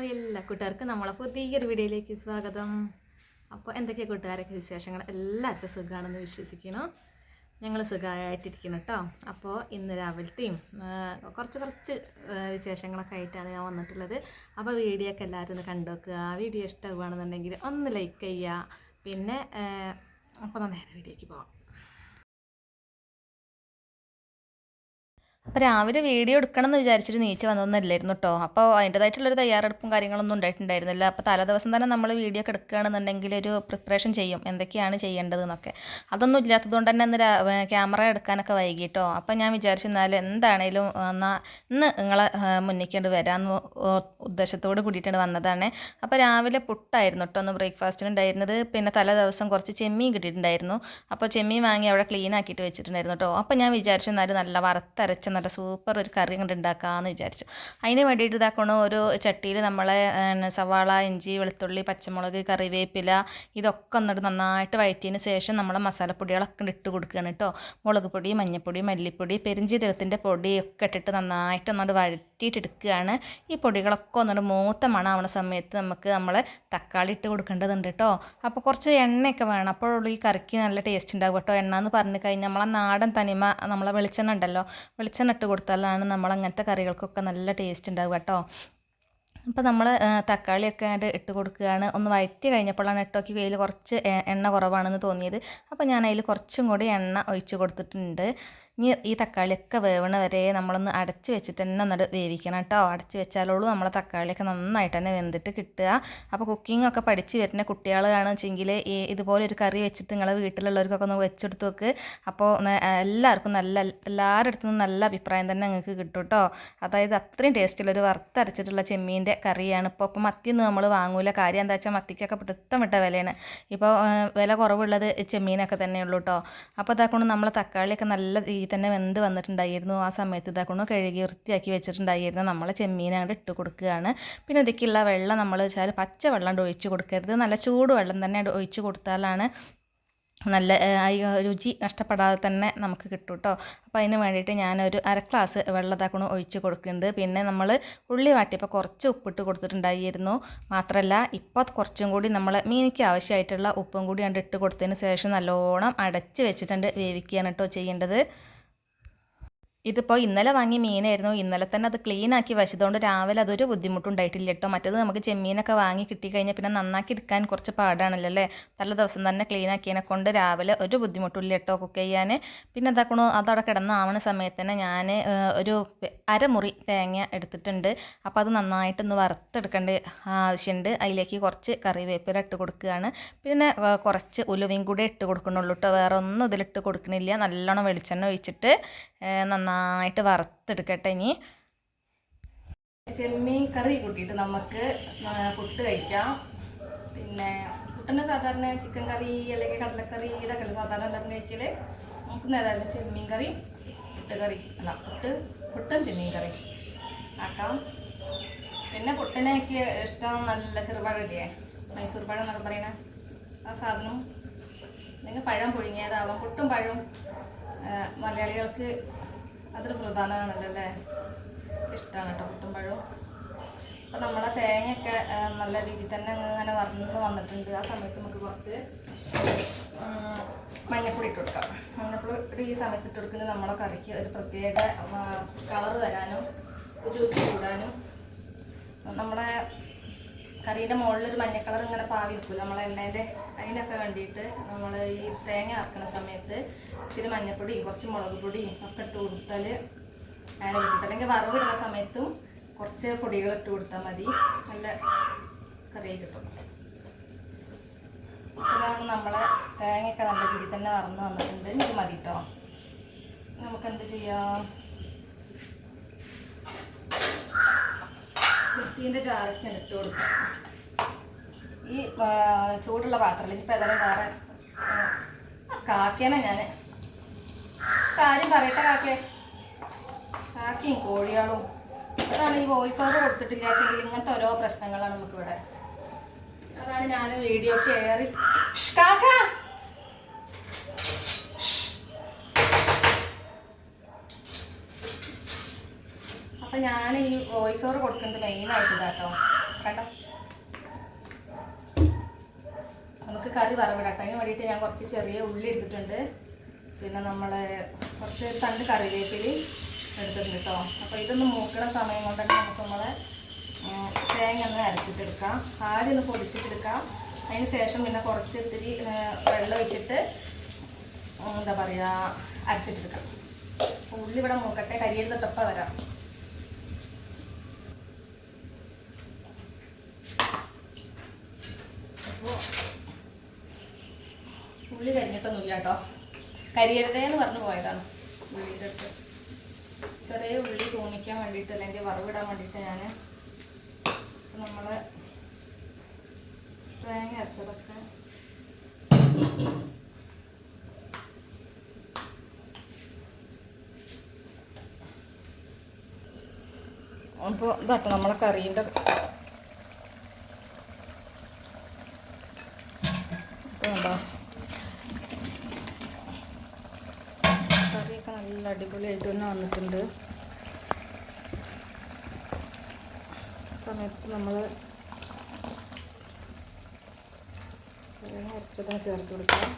Hi എല്ലാ കൂട്ടുകാർക്കും നമ്മളെ പുതിയൊരു വീഡിയോയിലേക്ക് സ്വാഗതം. അപ്പോൾ എന്തൊക്കെയാണ് കൂട്ടുകാരൊക്കെ വിശേഷങ്ങൾ? എല്ലാവർക്കും സുഖമാണെന്ന് വിശ്വസിക്കണം. ഞങ്ങൾ സുഖമായിട്ടിരിക്കണം കേട്ടോ. അപ്പോൾ ഇന്ന് രാവിലത്തെയും കുറച്ച് വിശേഷങ്ങളൊക്കെ ആയിട്ടാണ് ഞാൻ വന്നിട്ടുള്ളത്. അപ്പോൾ വീഡിയോ ഒക്കെ എല്ലാവരും ഒന്ന് കണ്ടു നോക്കുക. വീഡിയോ ഇഷ്ടമാണെന്നുണ്ടെങ്കിൽ ഒന്ന് ലൈക്ക് ചെയ്യുക. പിന്നെ അപ്പോൾ നേരെ വീഡിയോയ്ക്ക് പോകാം. അപ്പോൾ രാവിലെ വീഡിയോ എടുക്കണം എന്ന് വിചാരിച്ചിട്ട് നീച്ച് വന്നതൊന്നുമില്ലായിരുന്നു കേട്ടോ. അപ്പോൾ അതിൻ്റേതായിട്ടുള്ളൊരു തയ്യാറെടുപ്പും കാര്യങ്ങളൊന്നും ഉണ്ടായിട്ടുണ്ടായിരുന്നില്ല. അപ്പോൾ തലേദിവസം തന്നെ നമ്മൾ വീഡിയോ ഒക്കെ എടുക്കുകയാണെന്നുണ്ടെങ്കിൽ ഒരു പ്രിപ്പറേഷൻ ചെയ്യും, എന്തൊക്കെയാണ് ചെയ്യേണ്ടതെന്നൊക്കെ. അതൊന്നും ഇല്ലാത്തതുകൊണ്ട് തന്നെ ഇന്ന് ക്യാമറ എടുക്കാനൊക്കെ വൈകിട്ടോ. അപ്പോൾ ഞാൻ വിചാരിച്ചെന്നാൽ എന്താണേലും ഇന്ന് നിങ്ങളെ മുന്നിക്കേണ്ടി വരാമെന്ന് ഉദ്ദേശത്തോട് കൂടിയിട്ടാണ് വന്നതാണ്. അപ്പോൾ രാവിലെ പുട്ടായിരുന്നു കേട്ടോ ഒന്ന് ബ്രേക്ക്ഫാസ്റ്റിന് ഉണ്ടായിരുന്നത്. പിന്നെ തലേ ദിവസം കുറച്ച് ചെമ്മീൻ കിട്ടിയിട്ടുണ്ടായിരുന്നു. അപ്പോൾ ചെമ്മീൻ വാങ്ങി അവിടെ ക്ലീൻ ആക്കിയിട്ട് വെച്ചിട്ടുണ്ടായിരുന്നു കേട്ടോ. അപ്പോൾ ഞാൻ വിചാരിച്ചെന്നാൽ നല്ല വറുത്തരച്ച നല്ല സൂപ്പർ ഒരു കറി കൊണ്ട് ഉണ്ടാക്കാമെന്ന് വിചാരിച്ചു. അതിന് വേണ്ടിയിട്ട് ഇതാക്കണം ഒരു ചട്ടിയിൽ നമ്മളെ സവാള, ഇഞ്ചി, വെളുത്തുള്ളി, പച്ചമുളക്, കറിവേപ്പില ഇതൊക്കെ ഒന്നിട്ട് നന്നായിട്ട് വഴറ്റിയതിന് ശേഷം നമ്മളെ മസാലപ്പൊടികളൊക്കെ ഇട്ട് കൊടുക്കുകയാണ് കേട്ടോ. മുളക് പൊടി, മഞ്ഞൾപ്പൊടി, മല്ലിപ്പൊടി, പെരിഞ്ചീരകത്തിൻ്റെ പൊടിയൊക്കെ ഇട്ടിട്ട് നന്നായിട്ട് ഒന്നിട്ട് വഴറ്റിയിട്ടെടുക്കുകയാണ്. ഈ പൊടികളൊക്കെ ഒന്നിട്ട് മൂത്ത മണമാവുന്ന സമയത്ത് നമുക്ക് നമ്മൾ തക്കാളി ഇട്ട് കൊടുക്കേണ്ടതുണ്ട് കേട്ടോ. അപ്പോൾ കുറച്ച് എണ്ണയൊക്കെ വേണം, അപ്പോഴുള്ള ഈ കറിക്ക് നല്ല ടേസ്റ്റ് ഉണ്ടാകും കേട്ടോ. എണ്ണ എന്ന് പറഞ്ഞു കഴിഞ്ഞാൽ നമ്മളെ നാടൻ തനിമ, നമ്മളെ വെളിച്ചെണ്ണ ഉണ്ടല്ലോ, വെളിച്ചെണ്ണ ഇട്ട് കൊടുത്താലാണ് നമ്മൾ അങ്ങനത്തെ കറികൾക്കൊക്കെ നല്ല ടേസ്റ്റ് ഉണ്ടാവുക കേട്ടോ. അപ്പോൾ നമ്മൾ തക്കാളിയൊക്കെ ഇട്ട് കൊടുക്കുകയാണ്. ഒന്ന് വഴറ്റി കഴിഞ്ഞപ്പോഴാണ് ഇട്ടോക്കി കയ്യിൽ കുറച്ച് എണ്ണ കുറവാണെന്ന് തോന്നിയത്. അപ്പോൾ ഞാൻ അതിൽ കുറച്ചും കൂടി എണ്ണ ഒഴിച്ച് കൊടുത്തിട്ടുണ്ട്. ഇനി ഈ തക്കാളിയൊക്കെ വേവണ വരെ നമ്മളൊന്ന് അടച്ച് വെച്ചിട്ട് തന്നെ ഒന്നിട്ട് വേവിക്കണം കേട്ടോ. അടച്ച് വെച്ചാലുള്ളൂ നമ്മളെ തക്കാളിയൊക്കെ നന്നായിട്ട് തന്നെ വെന്തിട്ട് കിട്ടുക. അപ്പോൾ കുക്കിംഗ് ഒക്കെ പഠിച്ച് വരുന്ന കുട്ടികളാണെന്ന് വെച്ചെങ്കിൽ ഇതുപോലെ ഒരു കറി വെച്ചിട്ട് നിങ്ങളെ വീട്ടിലുള്ളവർക്കൊക്കെ ഒന്ന് വെച്ചെടുത്ത് നോക്ക്. അപ്പോൾ എല്ലാവർക്കും എല്ലാവരുടെ അടുത്തു നിന്നും നല്ല അഭിപ്രായം തന്നെ നിങ്ങൾക്ക് കിട്ടും കേട്ടോ. അതായത് അത്രയും ടേസ്റ്റുള്ളൊരു വറുത്തരച്ചിട്ടുള്ള ചെമ്മീൻ്റെ കറിയാണ്. ഇപ്പോൾ മത്തിയൊന്നും നമ്മൾ വാങ്ങൂല. കാര്യം എന്താ വെച്ചാൽ മത്തിക്കൊക്കെ പിടുത്തം വിട്ട വിലയാണ്. ഇപ്പോൾ വില കുറവുള്ളത് ചെമ്മീനൊക്കെ തന്നെയുള്ളൂ കേട്ടോ. അപ്പോൾ ഇതാക്കൊണ്ട് നമ്മളെ തക്കാളിയൊക്കെ നല്ല തന്നെ വെന്ത് വന്നിട്ടുണ്ടായിരുന്നു. ആ സമയത്ത് ഇതാക്കൊണ്ട് കഴുകി വൃത്തിയാക്കി വെച്ചിട്ടുണ്ടായിരുന്നു നമ്മളെ ചെമ്മീനാണ്ട് ഇട്ട് കൊടുക്കുകയാണ്. പിന്നെ ഇതിലേക്കുള്ള വെള്ളം നമ്മൾ വെച്ചാൽ പച്ച വെള്ളം ഒഴിച്ച് കൊടുക്കരുത്, നല്ല ചൂട് വെള്ളം തന്നെ ഒഴിച്ച് കൊടുത്താലാണ് നല്ല രുചി നഷ്ടപ്പെടാതെ തന്നെ നമുക്ക് കിട്ടും കേട്ടോ. അപ്പോൾ അതിന് വേണ്ടിയിട്ട് ഞാനൊരു അര ഗ്ലാസ് വെള്ളം ഇതാക്കണം ഒഴിച്ച് കൊടുക്കുന്നുണ്ട്. പിന്നെ നമ്മൾ ഉള്ളി വാട്ടിയപ്പോൾ കുറച്ച് ഉപ്പിട്ട് കൊടുത്തിട്ടുണ്ടായിരുന്നു. മാത്രമല്ല ഇപ്പോൾ കുറച്ചും കൂടി നമ്മൾ മീനിക്ക് ആവശ്യമായിട്ടുള്ള ഉപ്പും കൂടി കണ്ട് ഇട്ട് കൊടുത്തതിന് ശേഷം നല്ലോണം അടച്ച് വെച്ചിട്ടുണ്ട് വേവിക്കുകയാണ് കേട്ടോ ചെയ്യേണ്ടത്. ഇതിപ്പോൾ ഇന്നലെ വാങ്ങിയ മീനായിരുന്നു. ഇന്നലെ തന്നെ അത് ക്ലീൻ ആക്കി വെച്ചതുകൊണ്ട് രാവിലെ അതൊരു ബുദ്ധിമുട്ടുണ്ടായിട്ടില്ല കേട്ടോ. മറ്റേത് നമുക്ക് ചെമ്മീനൊക്കെ വാങ്ങി കിട്ടിക്കഴിഞ്ഞാൽ പിന്നെ നന്നാക്കി എടുക്കാൻ കുറച്ച് പാടാണല്ലോ അല്ലേ. നല്ല ദിവസം തന്നെ ക്ലീൻ ആക്കിയതിനെ കൊണ്ട് രാവിലെ ഒരു ബുദ്ധിമുട്ടില്ല കേട്ടോ കുക്ക് ചെയ്യാൻ. പിന്നെ എന്താക്കണോ അതവിടെ കിടന്നാവുന്ന സമയത്ത് തന്നെ ഞാൻ ഒരു അരമുറി തേങ്ങ എടുത്തിട്ടുണ്ട്. അപ്പോൾ അത് നന്നായിട്ടൊന്ന് വറുത്തെടുക്കേണ്ട ആവശ്യമുണ്ട്. അതിലേക്ക് കുറച്ച് കറിവേപ്പില ഇട്ട് കൊടുക്കുകയാണ്. പിന്നെ കുറച്ച് ഉലുവയും കൂടി ഇട്ട് കൊടുക്കണുള്ളൂ കേട്ടോ. വേറെ ഒന്നും ഇതിലിട്ട് കൊടുക്കണില്ല. നല്ലോണം വെളിച്ചെണ്ണ ഒഴിച്ചിട്ട് നന്നായിട്ട് വറുത്തെടുക്കട്ടെ. ഇനി ചെമ്മീൻ കറി കൂട്ടിയിട്ട് നമുക്ക് പുട്ട് കഴിക്കാം. പിന്നെ പുട്ടിന് സാധാരണ ചിക്കൻ കറി അല്ലെങ്കിൽ കടലക്കറി ഇതൊക്കെ സാധാരണ എല്ലാവരും കഴിക്കൽ. നമുക്ക് ഏതായാലും ചെമ്മീൻ കറി പുട്ടുകറി അല്ല പുട്ടും ചെമ്മീൻ കറി ആക്കാം. പിന്നെ പുട്ടിനേക്ക് ഇഷ്ടം നല്ല ചെറുപഴം ഇല്ലേ, മൈസൂർ പഴം എന്നൊക്കെ പറയണ ആ സാധനം, അല്ലെങ്കിൽ പഴം പുഴുങ്ങിയതാവാം. പുട്ടും പഴവും മലയാളികൾക്ക് അതൊരു പ്രധാനമാണല്ലോ അല്ലേ, ഇഷ്ടമാണ് കേട്ടോ പുട്ടും പഴവും. അപ്പോൾ നമ്മളെ തേങ്ങയൊക്കെ നല്ല രീതിയിൽ തന്നെ അങ്ങനെ വന്നിട്ടുണ്ട്. ആ സമയത്ത് നമുക്ക് കുറച്ച് മഞ്ഞൾപ്പൊടി ഇട്ട് കൊടുക്കാം. മഞ്ഞൾപ്പൊടി ഈ സമയത്ത് ഇട്ട് കൊടുക്കുന്നത് നമ്മളെ കറിക്ക് ഒരു പ്രത്യേക കളറ് തരാനും രുചി കൂടാനും. നമ്മുടെ കറിയുടെ മുകളിലൊരു മഞ്ഞ കളർ ഇങ്ങനെ പാവി നിൽക്കില്ല നമ്മളെ എണ്ണേൻ്റെ, അതിനൊക്കെ വേണ്ടിയിട്ട് നമ്മൾ ഈ തേങ്ങ ഇറക്കുന്ന സമയത്ത് ഇത്തിരി മഞ്ഞൾപ്പൊടിയും കുറച്ച് മുളക് പൊടിയും ഒക്കെ ഇട്ട് കൊടുത്താൽ അങ്ങനെ കിട്ടും. അല്ലെങ്കിൽ വറവിടുന്ന സമയത്തും കുറച്ച് പൊടികൾ ഇട്ട് കൊടുത്താൽ മതി, നല്ല കറി കിട്ടും. ഇതാണ് നമ്മളെ തേങ്ങയൊക്കെ നല്ല രീതിയിൽ തന്നെ വറന്ന് വന്നിട്ടുണ്ട്. ഇത് മതി കേട്ടോ. നമുക്കെന്ത് ചെയ്യാം, മിക്സീൻ്റെ ജാറൊക്കെ ഇട്ട് കൊടുക്കാം. ഈ ചൂടുള്ള പാത്രത്തിൽ ഇപ്പം ഏതായാലും വേറെ കാക്കേനെ ഞാൻ കാര്യം പറയട്ടെ. കാക്കയും കോഴികളും അതാണ് ഈ വോയിസ് ഓവർ കൊടുത്തിട്ടില്ല വെച്ചെങ്കിൽ ഇങ്ങനത്തെ ഓരോ പ്രശ്നങ്ങളാണ് നമുക്കിവിടെ. അതാണ് ഞാൻ വീഡിയോ കയറി കാക്ക അപ്പം ഞാൻ ഈ വോയിസ് ഓവർ കൊടുക്കുന്നത് മെയിനായിട്ട് ഇതാട്ടോ. കണ്ടോ. നമുക്ക് കറി വറവിടാം. അതിന് വേണ്ടിയിട്ട് ഞാൻ കുറച്ച് ചെറിയ ഉള്ളി എടുത്തിട്ടുണ്ട്. പിന്നെ നമ്മൾ കുറച്ച് തണ്ട് കറിവേപ്പില എടുത്തിട്ടുണ്ട് കേട്ടോ. അപ്പോൾ ഇതൊന്ന് മൂക്കണ സമയം കൊണ്ട് തന്നെ നമുക്ക് നമ്മളെ തേങ്ങ ഒന്ന് അരച്ചിട്ടെടുക്കാം. ആദ്യം ഒന്ന് പൊടിച്ചിട്ടെടുക്കാം. അതിന് ശേഷം പിന്നെ കുറച്ച് ഇത്തിരി വെള്ളം ഒഴിച്ചിട്ട് എന്താ പറയുക അരച്ചിട്ടെടുക്കാം. ഉള്ളി ഇവിടെ മൂക്കട്ടെ, കരിയെടുത്തിട്ടൊപ്പം വരാം. അപ്പോൾ ഉള്ളി കരിഞ്ഞിട്ടൊന്നുമില്ല കേട്ടോ. കരിയരുതേന്ന് പറഞ്ഞു പോയതാണ്. ഉള്ളിയുടെ അടുത്ത് ചെറിയ ഉള്ളി തൂമിക്കാൻ വേണ്ടിയിട്ട് അല്ലെങ്കിൽ വറവിടാൻ വേണ്ടിയിട്ട് ഞാൻ നമ്മൾ തേങ്ങ അരച്ചതൊക്കെ അപ്പോൾ ഇതാട്ടോ നമ്മളെ കറീൻ്റെ ഉണ്ടോ. കറിയൊക്കെ നല്ല അടിപൊളിയായിട്ട് തന്നെ വന്നിട്ടുണ്ട്. സമയത്ത് നമ്മൾ തേങ്ങ അരച്ചതിന് ചേർത്ത് കൊടുക്കാം.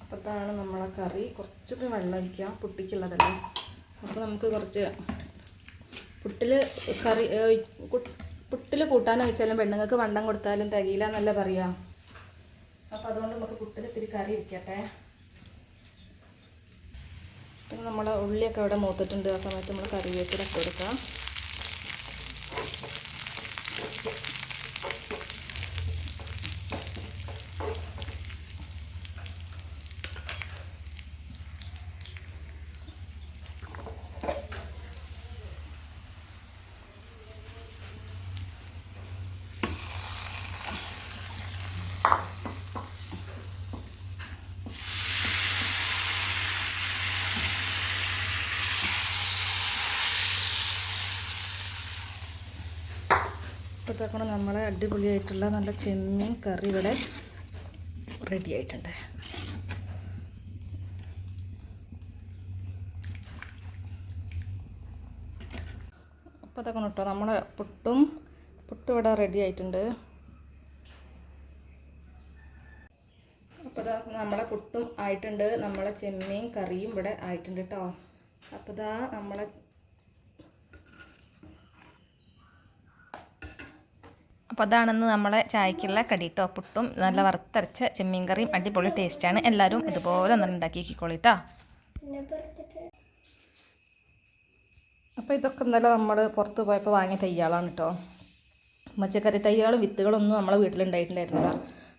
അപ്പോൾ ഇതാണ് നമ്മളെ കറി. കുറച്ചൊക്കെ വെള്ളം ഒഴിക്കാം, പുട്ടിക്കുള്ളതല്ലേ. അപ്പോൾ നമുക്ക് കുറച്ച് പുട്ടിൽ കൂട്ടാൻ ഒഴിച്ചാലും പെണ്ണുങ്ങൾക്ക് വണ്ടം കൊടുത്താലും തികയില്ല എന്നല്ല പറയുക. അപ്പോൾ അതുകൊണ്ട് നമുക്ക് പുട്ടിൽ ഇത്തിരി കറി ഇരിക്കട്ടെ. പിന്നെ നമ്മൾ ഉള്ളിയൊക്കെ ഇവിടെ മൂത്തിട്ടുണ്ട്. ആ സമയത്ത് നമ്മൾ കറിവേപ്പില ഇട്ട് കൊടുക്കാം. ഇപ്പോൾ തക്കണം നമ്മളെ അടിപൊളിയായിട്ടുള്ള നല്ല ചെമ്മീൻ കറി ഇവിടെ റെഡി ആയിട്ടുണ്ട്. അപ്പോൾ തക്കണം കേട്ടോ നമ്മളെ പുട്ട് ഇവിടെ റെഡി ആയിട്ടുണ്ട്. അപ്പോൾ ഇതാ നമ്മളെ പുട്ടും ആയിട്ടുണ്ട്, നമ്മളെ ചെമ്മീൻ കറിയും ഇവിടെ ആയിട്ടുണ്ട് കേട്ടോ. അപ്പോൾ ഇതാ നമ്മളെ അപ്പോൾ അതാണെന്ന് നമ്മളെ ചായക്കുള്ള കടി കേട്ടോ. പുട്ടും നല്ല വറുത്തരച്ച ചെമ്മീൻ കറിയും അടിപൊളി ടേസ്റ്റാണ്. എല്ലാവരും ഇതുപോലെ ഒന്ന് ഉണ്ടാക്കിക്കോളിട്ടോ. അപ്പോൾ ഇതൊക്കെ ഇന്നലെ നമ്മൾ പുറത്ത് പോയപ്പോൾ വാങ്ങിയ തയ്യാളാണ് കേട്ടോ. പച്ചക്കറി തയ്യാളും വിത്തുകളൊന്നും നമ്മളെ വീട്ടിലുണ്ടായിട്ടുണ്ടായിരുന്നില്ല.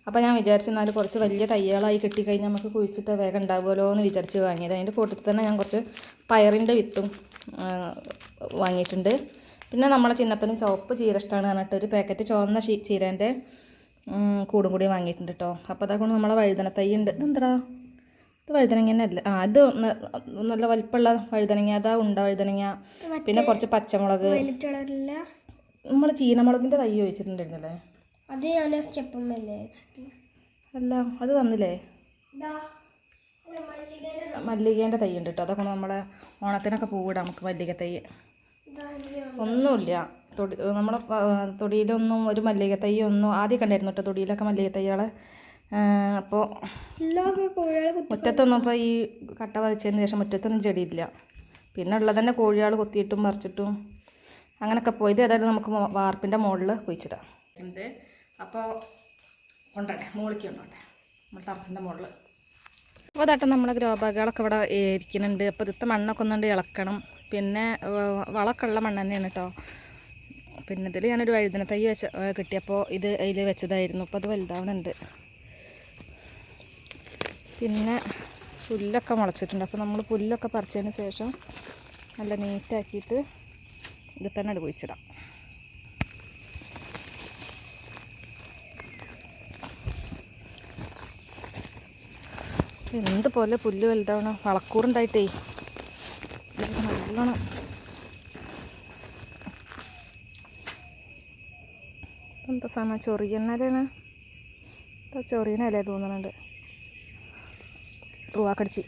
അപ്പോൾ ഞാൻ വിചാരിച്ചെന്നാൽ കുറച്ച് വലിയ തയ്യാളായി കിട്ടിക്കഴിഞ്ഞാൽ നമുക്ക് കുഴിച്ചിട്ട് വേഗം ഉണ്ടാവുമല്ലോ എന്ന് വിചാരിച്ച് വാങ്ങിയത്. അതിൻ്റെ കൂട്ടത്തിൽ തന്നെ ഞാൻ കുറച്ച് പയറിൻ്റെ വിത്തും വാങ്ങിയിട്ടുണ്ട്. പിന്നെ നമ്മളെ ചിന്നപ്പനും ചുവപ്പ് ചീര ഇഷ്ടമാണ് പറഞ്ഞിട്ട് ഒരു പാക്കറ്റ് ചുവന്ന ചീരേൻ്റെ കൂടും കൂടി വാങ്ങിയിട്ടുണ്ട് കേട്ടോ. അപ്പോൾ അതൊക്കെ നമ്മളെ വഴുതന തൈ ഉണ്ട്. ഇതെന്താ ഇത് വഴുതനങ്ങ തന്നെ അല്ല, ഇത് നല്ല വലിപ്പമുള്ള വഴുതനങ്ങ, അതാ ഉണ്ട വഴുതനങ്ങ. പിന്നെ കുറച്ച് പച്ചമുളക്, നമ്മൾ ചീനമുളകിൻ്റെ തൈ ചോദിച്ചിട്ടുണ്ടായിരുന്നല്ലേ. അല്ല അത് തന്നില്ലേ. മല്ലികേൻ്റെ തൈ ഉണ്ട് കേട്ടോ. അതൊക്കെ നമ്മളെ ഓണത്തിനൊക്കെ പൂവിടാം നമുക്ക് മല്ലിക തൈ. ഒന്നുമില്ല നമ്മളെ തൊടിയിലൊന്നും ഒരു മല്ലിക തൈ ഒന്നും ആദ്യം കണ്ടായിരുന്നു കേട്ടോ, തൊടിയിലൊക്കെ മല്ലിക തൈകളെ. അപ്പോൾ മുറ്റത്തൊന്നും ഇപ്പോൾ ഈ കട്ട വധിച്ചതിന് ശേഷം മുറ്റത്തൊന്നും ചെടിയില്ല. പിന്നെ ഉള്ളത് തന്നെ കോഴികൾ കൊത്തിയിട്ടും മറിച്ചിട്ടും അങ്ങനെയൊക്കെ പോയത്. ഏതായാലും നമുക്ക് വാർപ്പിൻ്റെ മുകളിൽ കുഴിച്ചിടാം. എന്ത് അപ്പോൾ കൊണ്ടോട്ടെ, മുകളിലേക്ക് കൊണ്ടോട്ടെ നമ്മൾ ടെറസിൻ്റെ മുകളിൽ. അപ്പോൾ അതാട്ടെ നമ്മളെ ഗ്രോ ബാഗുകളൊക്കെ ഇവിടെ ഇരിക്കുന്നുണ്ട്. അപ്പോൾ ഇന്നത്തെ മണ്ണൊക്കെ ഒന്നുകൊണ്ട് ഇളക്കണം. പിന്നെ വളമൊക്കെയുള്ള മണ്ണ് തന്നെയാണ് കേട്ടോ. പിന്നെ ഇതിൽ ഞാനൊരു വഴുതന തൈ കിട്ടിയപ്പോൾ ഇത് അതിൽ വെച്ചതായിരുന്നു. അപ്പോൾ അത് വലുതാവുന്നുണ്ട്. പിന്നെ പുല്ലൊക്കെ മുളച്ചിട്ടുണ്ട്. അപ്പോൾ നമ്മൾ പുല്ലൊക്കെ പറിച്ചതിന് ശേഷം നല്ല നീറ്റാക്കിയിട്ട് ഇത് തന്നെ അത് കുഴിച്ചിടാം. എന്തുപോലെ പുല്ല് വലുതാവണം, വളക്കൂറുണ്ടായിട്ടേ നല്ലോണം. എന്താ സാധനം ചൊറിയനലാണ്. ചൊറിയനല്ലേ തോന്നുന്നുണ്ട്. തൂവാക്കടിച്ചി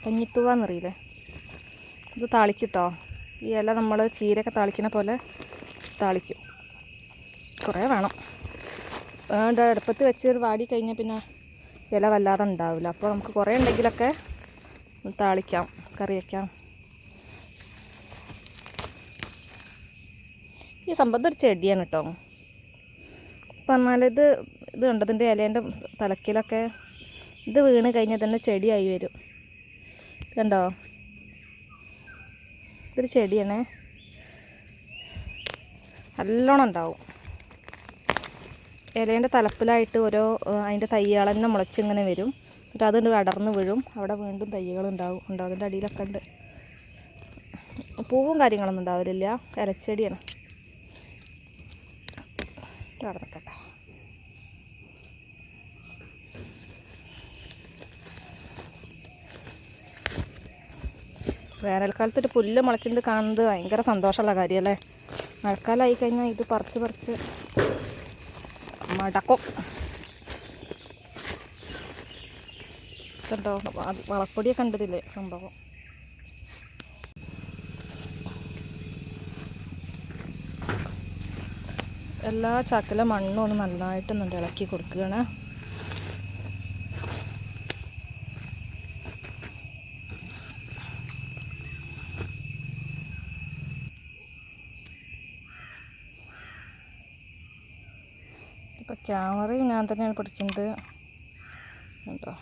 കഞ്ഞിത്തൂവാന്നറിയില്ലേ, ഇത് താളിക്കിട്ടോ. ഈ ഇല നമ്മൾ ചീരയൊക്കെ താളിക്കുന്ന പോലെ താളിക്കും. കുറേ വേണം. അടുപ്പത്ത് വെച്ച് വാടി കഴിഞ്ഞാൽ പിന്നെ ഇല വല്ലാതെ ഉണ്ടാവില്ല. അപ്പോൾ നമുക്ക് കുറേ ഉണ്ടെങ്കിലൊക്കെ താളിക്കാം, കറി വയ്ക്കാം. ഈ സംഭവം ഒരു ചെടിയാണ് കേട്ടോ. പറഞ്ഞാൽ ഇത് കണ്ടതിൻ്റെ ഇലേൻ്റെ തലക്കിലൊക്കെ ഇത് വീണ് കഴിഞ്ഞാൽ തന്നെ ചെടിയായി വരും. കണ്ടോ, ഇതൊരു ചെടിയാണ്, നല്ലോണം ഉണ്ടാവും. ഇലേൻ്റെ തലപ്പിലായിട്ട് ഓരോ അതിൻ്റെ തയ്യാൾ തന്നെ മുളച്ചിങ്ങനെ വരും. എന്നിട്ട് അതുകൊണ്ട് അടർന്ന് വീഴും. അവിടെ വീണ്ടും തയ്യകളുണ്ടാവും. അതിൻ്റെ അടിയിലൊക്കെ ഉണ്ട്. പൂവും കാര്യങ്ങളൊന്നും ഉണ്ടാവില്ല, ഇലച്ചെടിയാണ്. നടക്കട്ടെ. വേനൽക്കാലത്തൊരു പുല്ല് മുളയ്ക്കുന്നത് കാണുന്നത് ഭയങ്കര സന്തോഷമുള്ള കാര്യമല്ലേ. മഴക്കാലമായി കഴിഞ്ഞാൽ ഇത് പറിച്ച് മടക്കും. കണ്ടോ, വളപ്പൊടിയൊക്കെ കണ്ടതില്ലേ സംഭവം. എല്ലാ ചാക്കിലെ മണ്ണും ഒന്ന് നന്നായിട്ടൊന്നുണ്ട് ഇളക്കി കൊടുക്കുകയാണ്. ഇപ്പോൾ ക്യാമറയും ഞാൻ തന്നെയാണ് പിടിക്കുന്നത് കേട്ടോ.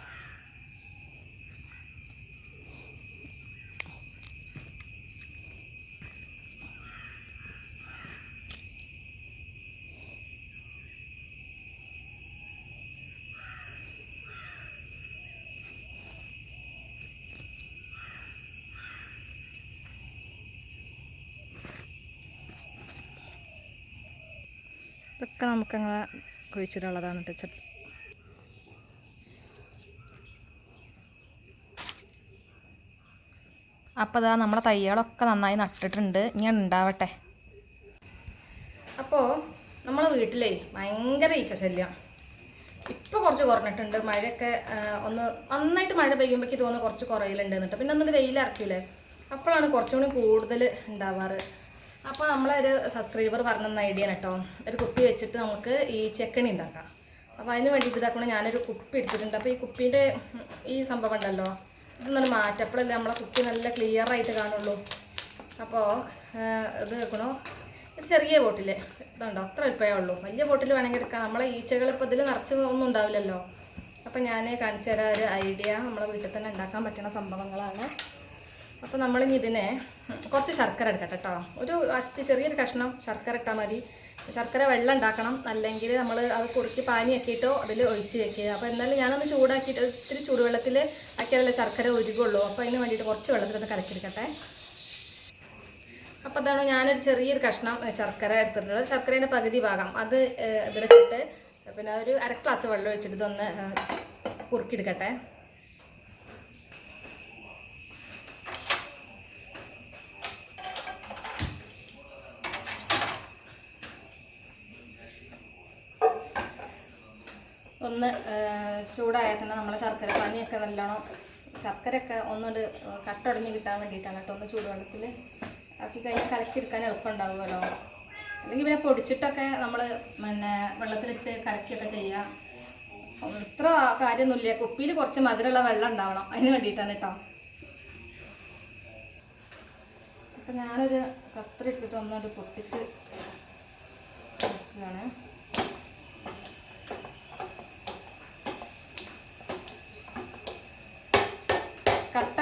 ഇതൊക്കെ നമുക്കങ്ങനെ കുഴിച്ചിട്ടുള്ളതാണ് കേട്ടോ. അപ്പോൾ ഇതാ നമ്മുടെ തൈകളൊക്കെ നന്നായി നട്ടിട്ടുണ്ട്. ഇങ്ങനെ ഉണ്ടാവട്ടെ. അപ്പോൾ നമ്മളെ വീട്ടിലേ ഭയങ്കര ഈച്ചശല്യം. ഇപ്പോൾ കുറച്ച് കുറഞ്ഞിട്ടുണ്ട്. മഴയൊക്കെ ഒന്ന് നന്നായിട്ട് മഴ പെയ്യുമ്പോഴേക്ക് തോന്നുന്നു കുറച്ച് കുറയിലുണ്ട് എന്നിട്ട്. പിന്നെ ഒന്നത് വെയിലിറക്കില്ലേ, അപ്പോഴാണ് കുറച്ചും കൂടി കൂടുതൽ ഉണ്ടാവാറ്. അപ്പോൾ നമ്മളൊരു സബ്സ്ക്രൈബർ പറഞ്ഞ ഐഡിയ കേട്ടോ, ഒരു കുപ്പി വെച്ചിട്ട് നമുക്ക് ഈ ചെക്കണി ഉണ്ടാക്കാം. അപ്പോൾ അതിന് വേണ്ടിയിട്ട് ഇതാക്കണം ഞാനൊരു കുപ്പി എടുത്തിട്ടുണ്ട്. അപ്പോൾ ഈ കുപ്പീൻ്റെ ഈ സംഭവം ഉണ്ടല്ലോ, ഇതൊന്നും മാറ്റം. അപ്പോഴല്ലേ നമ്മളെ കുപ്പി നല്ല ക്ലിയർ ആയിട്ട് കാണുള്ളൂ. അപ്പോൾ ഇത് വെക്കണോ, ഒരു ചെറിയ ബോട്ടിൽ ഇതുണ്ടോ, അത്ര വലുപ്പമേ ഉള്ളൂ. വലിയ ബോട്ടിൽ വേണമെങ്കിൽ എടുക്കാം. നമ്മളെ ഈച്ചകൾ ഇപ്പോൾ ഇതിൽ നിറച്ച് ഒന്നും ഉണ്ടാവില്ലല്ലോ. അപ്പോൾ ഞാൻ കാണിച്ചു തരാം ഒരു ഐഡിയ. നമ്മളെ വീട്ടിൽ തന്നെ ഉണ്ടാക്കാൻ പറ്റുന്ന സംഭവങ്ങളാണ്. അപ്പോൾ നമ്മളിനി ഇതിനെ കുറച്ച് ശർക്കര എടുക്കട്ടെ കേട്ടോ. ഒരു ചെറിയൊരു കഷ്ണം ശർക്കര ഇട്ടാൽ മതി. ശർക്കര വെള്ളം ഉണ്ടാക്കണം, അല്ലെങ്കിൽ നമ്മൾ അത് കുറുക്കി പാനിയാക്കിയിട്ടോ അതിൽ ഒഴിച്ച് വെക്കുക. അപ്പോൾ എന്നാലും ഞാനൊന്ന് ചൂടാക്കിയിട്ട് ഇത്തിരി ചൂടുവെള്ളത്തിൽ ആക്കിയാലല്ലേ ശർക്കര ഉരുകുള്ളൂ. അപ്പോൾ അതിന് വേണ്ടിയിട്ട് കുറച്ച് വെള്ളത്തിലൊന്ന് കലക്കിയെടുക്കട്ടെ. അപ്പോൾ അതാണ് ഞാനൊരു ചെറിയൊരു കഷ്ണം ശർക്കര എടുത്തിട്ടുള്ളത്. ശർക്കരേൻ്റെ പകുതി ഭാഗം അത് ഇതിലിട്ടിട്ട് പിന്നെ ഒരു അര ഗ്ലാസ് വെള്ളം ഒഴിച്ചിട്ട് ഇതൊന്ന് കുറുക്കിയെടുക്കട്ടെ. ഒന്ന് ചൂടായാൽ തന്നെ നമ്മളെ ശർക്കര പാനിയൊക്കെ നല്ലോണം ശർക്കരയൊക്കെ ഒന്നുകൊണ്ട് കട്ടൊടഞ്ഞ് കിട്ടാൻ വേണ്ടിയിട്ടാണ് കേട്ടോ. ഒന്ന് ചൂടുവെള്ളത്തിൽ ആക്കി കഴിഞ്ഞാൽ കലക്കിയെടുക്കാൻ എളുപ്പമുണ്ടാവുമല്ലോ. അല്ലെങ്കിൽ പിന്നെ പൊടിച്ചിട്ടൊക്കെ നമ്മൾ പിന്നെ വെള്ളത്തിലിട്ട് കലക്കിയൊക്കെ ചെയ്യാം. ഇത്ര കാര്യമൊന്നുമില്ല. കുപ്പിയിൽ കുറച്ച് മധുരമുള്ള വെള്ളം ഉണ്ടാവണം, അതിന് വേണ്ടിയിട്ടാണ് കേട്ടോ. അപ്പം ഞാനൊരു കത്രി ഇട്ടിട്ട് ഒന്നുകൊണ്ട് പൊട്ടിച്ച് വെക്കുകയാണ്. കട്ട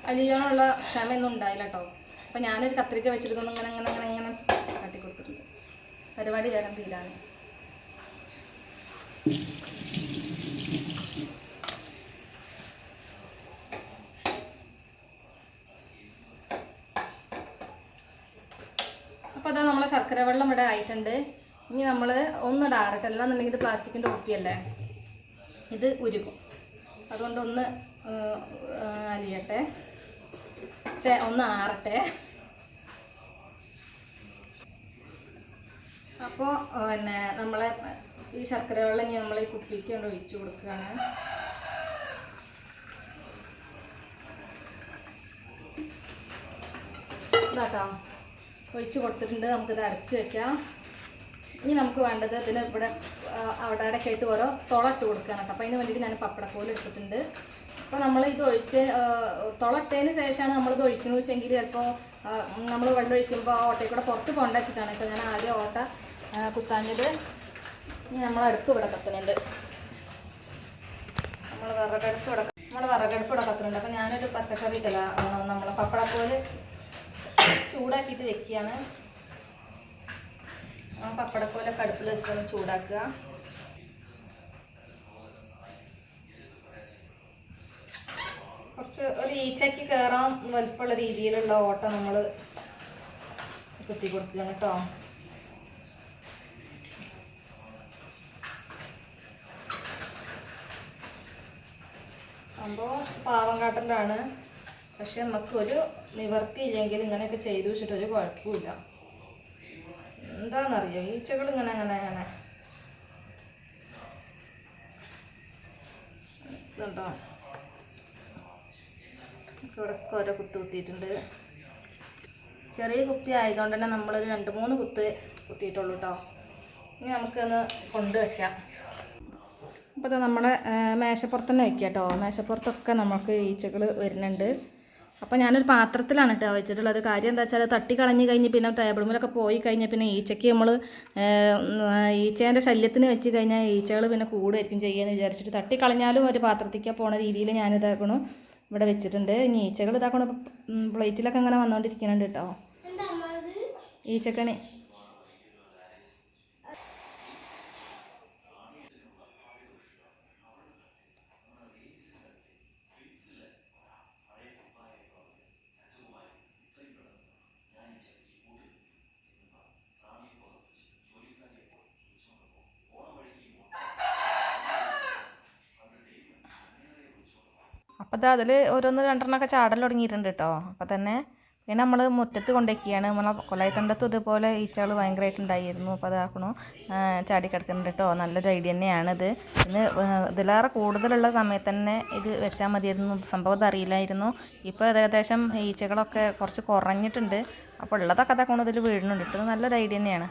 അലിയാനുള്ള ക്ഷമയൊന്നും ഉണ്ടായില്ല കേട്ടോ. അപ്പം ഞാനൊരു കത്രിക വെച്ചിട്ടൊന്നും ഇങ്ങനെ കാട്ടി കൊടുത്തിട്ടുണ്ട്. പരിപാടി വേഗം തീരാണ്. അപ്പോൾ അതാ നമ്മളെ ശർക്കര വെള്ളം ഇവിടെ ആയിട്ടുണ്ട്. ഇനി നമ്മൾ ഒന്നിടാറട്ടെ, അല്ലാന്നുണ്ടെങ്കിൽ ഇത് പ്ലാസ്റ്റിക്കിൻ്റെ കുപ്പിയല്ലേ, ഇത് ഉരുകും. അതുകൊണ്ടൊന്ന് അലിയട്ടെ, ഒന്ന് ആറട്ടെ. അപ്പോൾ പിന്നെ നമ്മളെ ഈ ശർക്കര വെള്ളം ഇനി നമ്മൾ ഈ കുപ്പിക്ക് കൊണ്ട് ഒഴിച്ചു കൊടുക്കുകയാണ്. ഇതാട്ടോ ഒഴിച്ച് കൊടുത്തിട്ടുണ്ട്. നമുക്കിത് അടച്ച് വെക്കാം. ഇനി നമുക്ക് വേണ്ടത് ഇതിന് ഇവിടെ അവിടെ അവിടെയൊക്കെ ആയിട്ട് ഓരോ തുളട്ട് കൊടുക്കുകയാണ് കേട്ടോ. അപ്പോൾ അതിന് വേണ്ടിയിട്ട് ഞാൻ പപ്പടക്കോല് എടുത്തിട്ടുണ്ട്. അപ്പോൾ നമ്മൾ ഇത് ഒഴിച്ച് തുളട്ടതിന് ശേഷമാണ് നമ്മളിത് ഒഴിക്കുന്നത് വെച്ചെങ്കിൽ ചിലപ്പോൾ നമ്മൾ വെള്ളം ഒഴിക്കുമ്പോൾ ആ ഓട്ടയിൽ കൂടെ പുറത്ത് കൊണ്ട വെച്ചിട്ടാണ് കേട്ടോ ഞാൻ ആദ്യം ഓട്ട കുത്താഞ്ഞത്. ഇനി നമ്മളടുപ്പ് ഇവിടെ കത്തുന്നുണ്ട്. വിറകടുപ്പ് ഇവിടെ കത്തുന്നുണ്ട്. അപ്പോൾ ഞാനൊരു പച്ചക്കറി ഇല്ല നമ്മൾ പപ്പടക്കോല് ചൂടാക്കിയിട്ട് വെക്കുകയാണ്. പപ്പടക്കോലൊക്കെ അടുപ്പിൽ വെച്ചിട്ടൊന്ന് ചൂടാക്കുക. കുറച്ച് ഒരു ഈച്ചയ്ക്ക് കയറാൻ വലുപ്പമുള്ള രീതിയിലുള്ള ഓട്ട നമ്മൾ കുത്തി കൊടുക്കുകയാണ് കേട്ടോ. സംഭവം പാവം കാട്ടലാണ്. പക്ഷെ നമുക്കൊരു നിവർത്തിയില്ലെങ്കിൽ ഇങ്ങനെയൊക്കെ ചെയ്തു വെച്ചിട്ടൊരു കുഴപ്പമില്ല. എന്താണെന്നറിയോ, ഈച്ചകൾ ഇങ്ങനെ ഇതുണ്ടോ, ഇവിടെ ഓരോ കുത്ത് കുത്തിയിട്ടുണ്ട്. ചെറിയ കുപ്പി ആയതുകൊണ്ട് തന്നെ നമ്മളൊരു 2-3 കുത്ത് കുത്തിയിട്ടുള്ളൂ കേട്ടോ. ഇനി നമുക്കൊന്ന് കൊണ്ടുവയ്ക്കാം. അപ്പോൾ നമ്മുടെ മേശപ്പുറത്ത് തന്നെ വയ്ക്കാം കേട്ടോ. മേശപ്പുറത്തൊക്കെ നമുക്ക് ഈച്ചകൾ വരുന്നുണ്ട്. അപ്പോൾ ഞാനൊരു പാത്രത്തിലാണ് കേട്ടോ വെച്ചിട്ടുള്ളത്. കാര്യം എന്താ വെച്ചാൽ തട്ടി കളഞ്ഞ് കഴിഞ്ഞ് പിന്നെ ടേബിൾ മേലൊക്കെ പോയി കഴിഞ്ഞാൽ പിന്നെ ഈച്ചയ്ക്ക് നമ്മൾ ഈച്ചേൻ്റെ ശല്യത്തിന് വെച്ച് കഴിഞ്ഞാൽ ഈച്ചകൾ പിന്നെ കൂടുമായിരിക്കും ചെയ്യാമെന്ന് വിചാരിച്ചിട്ട് തട്ടി കളഞ്ഞാലും ഒരു പാത്രത്തേക്ക് പോണ രീതിയിൽ ഞാനിതാക്കണം ഇവിടെ വെച്ചിട്ടുണ്ട്. ഇനി ഈച്ചകൾ ഇതാക്കണം പ്ലേറ്റിലൊക്കെ ഇങ്ങനെ വന്നുകൊണ്ടിരിക്കുന്നുണ്ട് കേട്ടോ ഈച്ചക്കണി. അപ്പോൾ അതിൽ ഓരോന്ന് 2 ചാടൽ തുടങ്ങിയിട്ടുണ്ട് കേട്ടോ. അപ്പോൾ തന്നെ പിന്നെ നമ്മൾ മുറ്റത്ത് കൊണ്ടുവയ്ക്കുകയാണ്. നമ്മളെ കൊലായിത്തണ്ടത്തും ഇതുപോലെ ഈച്ചകൾ ഭയങ്കരമായിട്ടുണ്ടായിരുന്നു. അപ്പോൾ അതാക്കണോ ചാടിക്കിടക്കുന്നുണ്ട് കേട്ടോ. നല്ലൊരു ഐഡിയ തന്നെയാണിത്. ഇന്ന് ഇതിലേറെ കൂടുതലുള്ള സമയത്ത് തന്നെ ഇത് വെച്ചാൽ മതിയായിരുന്നു. സംഭവം അറിയില്ലായിരുന്നു. ഇപ്പോൾ ഏകദേശം ഈച്ചകളൊക്കെ കുറച്ച് കുറഞ്ഞിട്ടുണ്ട്. അപ്പോൾ ഉള്ളതൊക്കെ അതാക്കണോ ഇതിൽ വീഴുന്നുണ്ട്. ഇത് നല്ലൊരു ഐഡിയ തന്നെയാണ്.